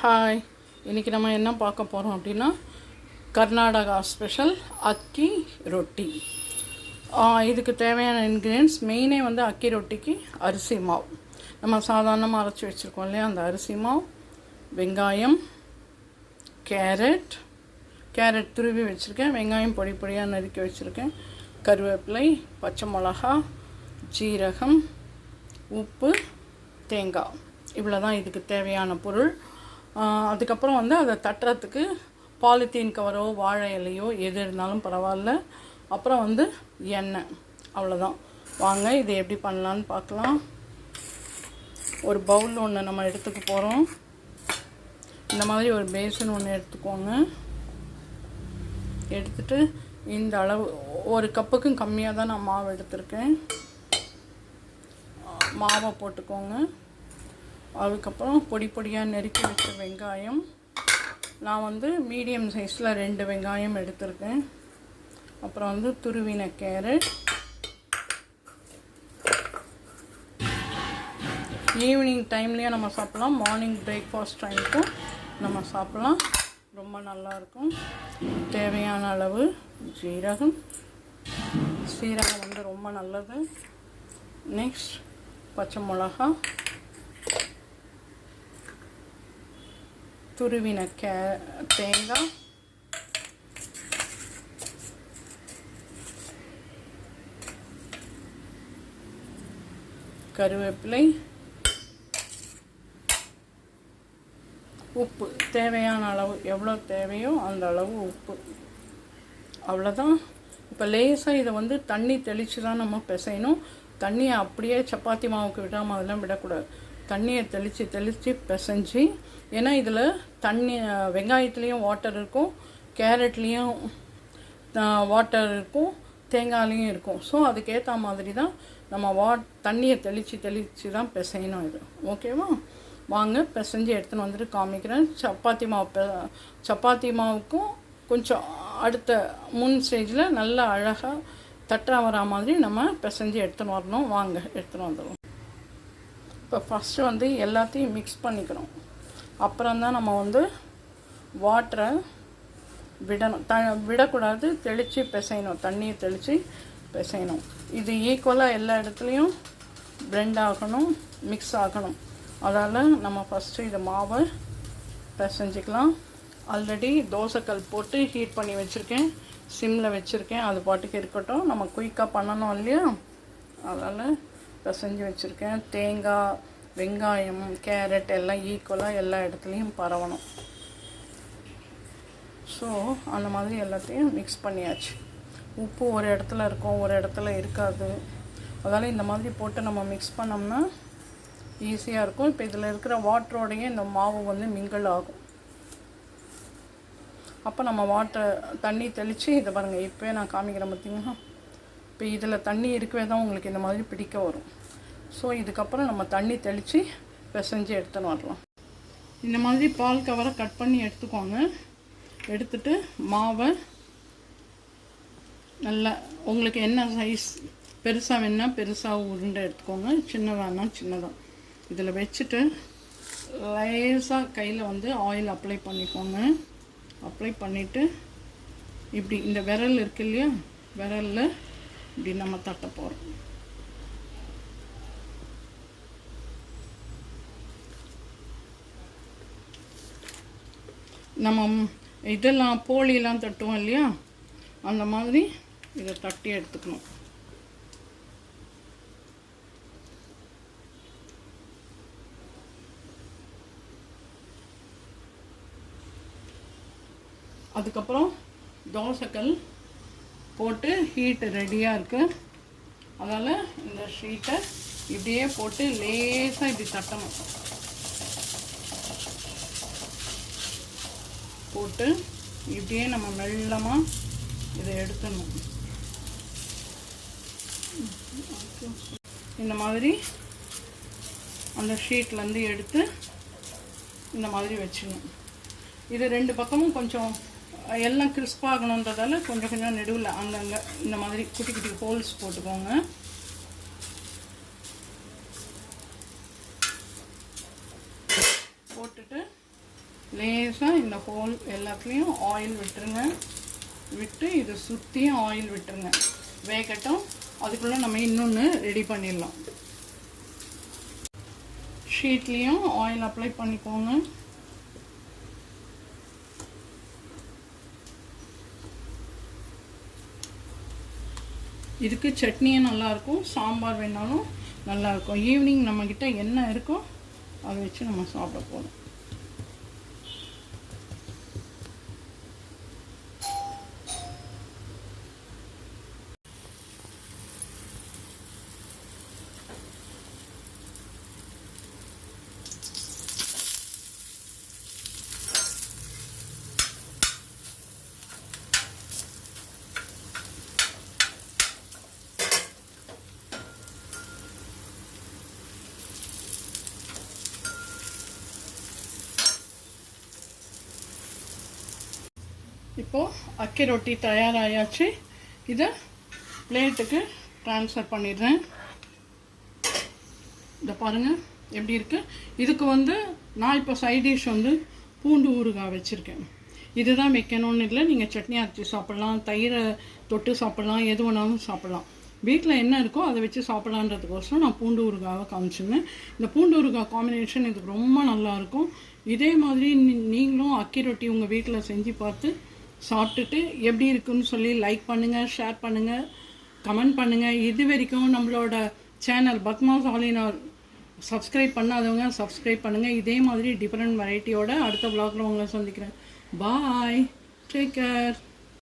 Hi, இன்றைக்கி நம்ம என்ன பார்க்க போகிறோம் அப்படின்னா கர்நாடகா ஸ்பெஷல் அக்கி ரொட்டி. இதுக்கு தேவையான இன்க்ரீடியன்ட்ஸ் மெயினே வந்து அக்கி ரொட்டிக்கு அரிசி மாவு. நம்ம சாதாரணமாக அரைச்சி வச்சுருக்கோம் இல்லையா, அந்த அரிசி மாவு, வெங்காயம், கேரட் துருவி வச்சுருக்கேன், வெங்காயம் பொடி பொடியாக நறுக்கி வச்சுருக்கேன், கருவேப்பிலை, பச்சை மிளகா, ஜீரகம், உப்பு, தேங்காய். இவ்வளோ தான் இதுக்கு தேவையான பொருள். அதுக்கப்புறம் வந்து அதை தட்டுறதுக்கு பாலித்தீன் கவரோ வாழை இலையோ எது இருந்தாலும் பரவாயில்ல. அப்புறம் வந்து எண்ணெய், அவ்வளோதான். வாங்க இதை எப்படி பண்ணலான்னு பார்க்கலாம். ஒரு பவுல் ஒன்று நம்ம எடுத்துக்க போகிறோம். இந்த மாதிரி ஒரு பேசன் ஒன்று எடுத்துக்கோங்க. எடுத்துகிட்டு இந்த அளவு, ஒரு கப்புக்கும் கம்மியாக தான் நான் மாவு எடுத்திருக்கேன். மாவை போட்டுக்கோங்க. அதுக்கப்புறம் பொடி பொடியாக நறுக்கி வச்ச வெங்காயம், நான் வந்து மீடியம் சைஸில் 2 வெங்காயம் எடுத்திருக்கேன். அப்புறம் வந்து துருவின கேரட். ஈவினிங் டைம்லேயே நம்ம சாப்பிட்லாம், மார்னிங் பிரேக்ஃபாஸ்ட் டைமுக்கும் நம்ம சாப்பிட்லாம், ரொம்ப நல்லாயிருக்கும். தேவையான அளவு சீரகம் வந்து ரொம்ப நல்லது. நெக்ஸ்ட் பச்சை மிளகா, துருவின தேங்காய், கருவேப்பிலை, உப்பு தேவையான அளவு, எவ்வளோ தேவையோ அந்த அளவு உப்பு, அவ்வளோதான். இப்போ லேசாக இதை வந்து தண்ணி தெளித்து தான் நம்ம பிசையணும். தண்ணியை அப்படியே சப்பாத்தி மாவுக்கு விடாமல் அதெல்லாம் விடக்கூடாது. தண்ணியை தெளித்து பிசைஞ்சு, ஏன்னா இதில் தண்ணி, வெங்காயத்துலேயும் வாட்டர் இருக்கும், கேரட்லேயும் வாட்டர் இருக்கும், தேங்காய்லேயும் இருக்கும். ஸோ அதுக்கேற்ற மாதிரி தான் நம்ம தண்ணியை தெளித்து தான் பிசையணும் இது. ஓகேவா? வாங்க பிசைஞ்சு எடுத்துன்னு வந்துட்டு காமிக்கிறேன். சப்பாத்தி மாவுக்கும் கொஞ்சம் அடுத்த முன் ஸ்டேஜில் நல்லா அழகாக தட்டா வரா மாதிரி நம்ம பிசைஞ்சு எடுத்துன்னு வரணும். வாங்க எடுத்துன்னு வந்துடுவோம். இப்போ ஃபஸ்ட்டு வந்து எல்லாத்தையும் மிக்ஸ் பண்ணிக்கணும். அப்புறம் தான் நம்ம வந்து வாட்டரை விடணும். விடக்கூடாது, தெளித்து பிசையணும், தண்ணியை தெளித்து பிசையணும். இது ஈக்குவலாக எல்லா இடத்துலையும் பிளெண்ட் ஆகணும், மிக்ஸ் ஆகணும். அதால் நம்ம ஃபஸ்ட்டு இதை மாவை பிசைஞ்சிக்கலாம். ஆல்ரெடி தோசைக்கல் போட்டு ஹீட் பண்ணி வச்சுருக்கேன், சிம்மில் வச்சுருக்கேன், அது பாட்டுக்கு இருக்கட்டும். நம்ம குயிக்காக பண்ணணும் இல்லையா, அதனால் பிசைஞ்சு வச்சுருக்கேன். தேங்காய், வெங்காயம், கேரட் எல்லாம் ஈக்குவலாக எல்லா இடத்துலையும் பரவணும். ஸோ அந்த மாதிரி எல்லாத்தையும் மிக்ஸ் பண்ணியாச்சு. உப்பு ஒரு இடத்துல இருக்கும், ஒரு இடத்துல இருக்காது. அதனால் இந்த மாதிரி போட்டு நம்ம மிக்ஸ் பண்ணோம்னா ஈஸியாக இருக்கும். இப்போ இதில் இருக்கிற வாட்டரோடையே இந்த மாவு வந்து மிங்கிள் ஆகும். அப்போ நம்ம தண்ணி தெளித்து, இதை பாருங்கள், இப்போயே நான் காமிக்கிறேன் பார்த்திங்கன்னா. இப்போ இதில் தண்ணி இருக்கவே தான் உங்களுக்கு இந்த மாதிரி பிடிக்க வரும். ஸோ இதுக்கப்புறம் நம்ம தண்ணி தெளித்து பிசைஞ்சு எடுத்துன்னு வரலாம். இந்த மாதிரி பால் கவரை கட் பண்ணி எடுத்துக்கோங்க. எடுத்துட்டு மாவை நல்லா, உங்களுக்கு என்ன சைஸ், பெருசாக வேணால் பெருசாக உருண்டை எடுத்துக்கோங்க, சின்ன வேணால் சின்னதாக. இதில் வச்சுட்டு லேசாக கையில் வந்து ஆயில் அப்ளை பண்ணிக்கோங்க. அப்ளை பண்ணிவிட்டு இப்படி இந்த விரல் இருக்கு இல்லையா, விரலில் இப்படி நம்ம தட்ட போகிறோம். நம்ம இதெல்லாம் போலியெல்லாம் தட்டுவோம் இல்லையா, அந்த மாதிரி இதை தட்டி எடுத்துக்கணும். அதுக்கப்புறம் தோசைக்கல் போட்டு ஹீட்டு ரெடியாக இருக்குது. அதனால் இந்த ஷீட்டை இப்படியே போட்டு லேசாக இப்படி தட்டணும். போட்டு இப்படியே நம்ம மெல்லமாக இதை எடுத்துடணும். இந்த மாதிரி அந்த ஷீட்லேருந்து எடுத்து இந்த மாதிரி வச்சிடணும். இது 2 பக்கமும் கொஞ்சம் எல்லாம் கிறிஸ்பாகணுன்றதால கொஞ்சம் நடுவில் அங்கங்கே இந்த மாதிரி குட்டி குட்டி ஹோல்ஸ் போட்டுக்கோங்க. போட்டுட்டு லேசாக இந்த ஹோல் எல்லாத்துலேயும் ஆயில் விட்டுருங்க. விட்டு இதை சுற்றியும் ஆயில் விட்டுருங்க. வேகட்டும். அதுக்குள்ளே நம்ம இன்னொன்று ரெடி பண்ணிடலாம். ஷீட்லேயும் ஆயில் அப்ளை பண்ணிக்கோங்க. இதுக்கு சட்னியும் நல்லாயிருக்கும், சாம்பார் வேணாலும் நல்லாயிருக்கும். ஈவினிங் நம்மக்கிட்ட என்ன இருக்கோ அதை வச்சு நம்ம சாப்பிட போகணும். இப்போது அக்கி ரொட்டி தயாராகியாச்சு. இதை பிளேட்டுக்கு ட்ரான்ஸ்ஃபர் பண்ணிடுறேன். இதை பாருங்கள் எப்படி இருக்குது. இதுக்கு வந்து நான் இப்போ சைட் டிஷ் வந்து பூண்டு ஊறுகாய் வச்சுருக்கேன். இதுதான் வைக்கணும்னு இல்லை, நீங்கள் சட்னி அரைச்சி சாப்பிட்லாம், தயிரை தொட்டு சாப்பிட்லாம், எது வேணாலும் சாப்பிட்லாம். வீட்டில் என்ன இருக்கோ அதை வச்சு சாப்பிட்லான்றதுக்கோசரம் நான் பூண்டு ஊறுகாவை காமிச்சிருந்தேன். இந்த பூண்டு ஊறுகாய் காம்பினேஷன் இதுக்கு ரொம்ப நல்லாயிருக்கும். இதே மாதிரி நீங்களும் அக்கி ரொட்டி உங்கள் வீட்டில் செஞ்சு பார்த்து சாப்பிட்டுட்டு எப்படி இருக்குன்னு சொல்லி லைக் பண்ணுங்கள், ஷேர் பண்ணுங்கள், கமெண்ட் பண்ணுங்கள். இது வரைக்கும் நம்மளோட channel Padma's all in all subscribe பண்ணாதவங்க சப்ஸ்கிரைப் பண்ணுங்கள். இதே மாதிரி டிஃப்ரெண்ட் வெரைட்டியோட அடுத்த vlogல உங்களை சந்திக்கிறேன். பாய், டேக் கேர்.